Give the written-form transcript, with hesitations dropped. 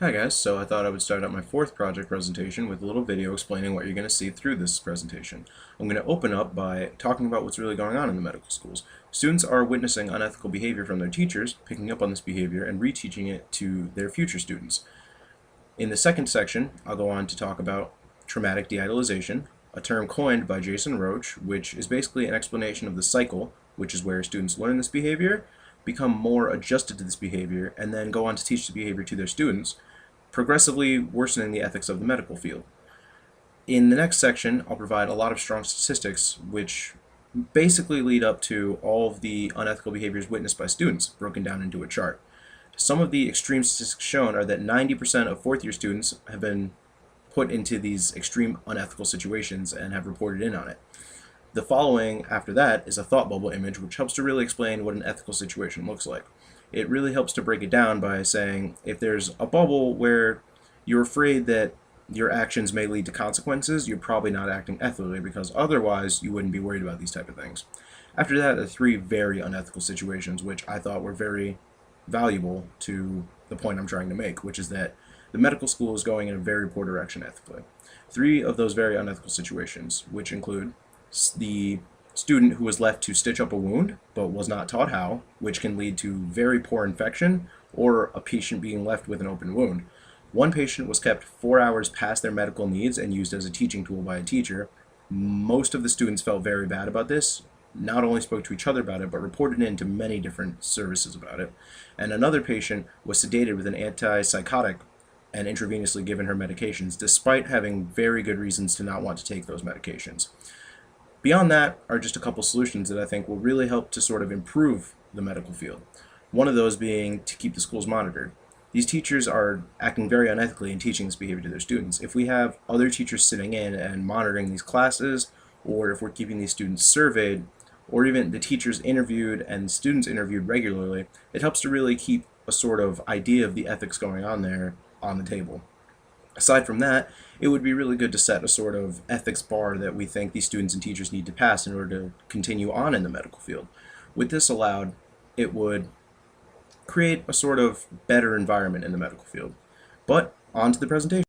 Hi guys, so I thought I would start out my fourth project presentation with a little video explaining what you're going to see through this presentation. I'm going to open up by talking about what's really going on in the medical schools. Students are witnessing unethical behavior from their teachers, picking up on this behavior and reteaching it to their future students. In the second section, I'll go on to talk about traumatic de-idolization, a term coined by Jason Roach, which is basically an explanation of the cycle, which is where students learn this behavior, become more adjusted to this behavior, and then go on to teach the behavior to their students, progressively worsening the ethics of the medical field. In the next section, I'll provide a lot of strong statistics which basically lead up to all of the unethical behaviors witnessed by students, broken down into a chart. Some of the extreme statistics shown are that 90% of fourth-year students have been put into these extreme unethical situations and have reported in on it. The following after that is a thought bubble image, which helps to really explain what an ethical situation looks like. It really helps to break it down by saying if there's a bubble where you're afraid that your actions may lead to consequences, you're probably not acting ethically, because otherwise you wouldn't be worried about these type of things. After that, there are three very unethical situations which I thought were very valuable to the point I'm trying to make, which is that the medical school is going in a very poor direction ethically. Three of those very unethical situations, which include the student who was left to stitch up a wound but was not taught how, which can lead to very poor infection or a patient being left with an open wound. One patient was kept 4 hours past their medical needs and used as a teaching tool by a teacher. Most of the students felt very bad about this, not only spoke to each other about it, but reported in to many different services about it. And another patient was sedated with an antipsychotic and intravenously given her medications, despite having very good reasons to not want to take those medications. Beyond that are just a couple solutions that I think will really help to sort of improve the medical field. One of those being to keep the schools monitored. These teachers are acting very unethically in teaching this behavior to their students. If we have other teachers sitting in and monitoring these classes, or if we're keeping these students surveyed, or even the teachers interviewed and students interviewed regularly, it helps to really keep a sort of idea of the ethics going on there on the table. Aside from that, it would be really good to set a sort of ethics bar that we think these students and teachers need to pass in order to continue on in the medical field. With this allowed, it would create a sort of better environment in the medical field. But on to the presentation.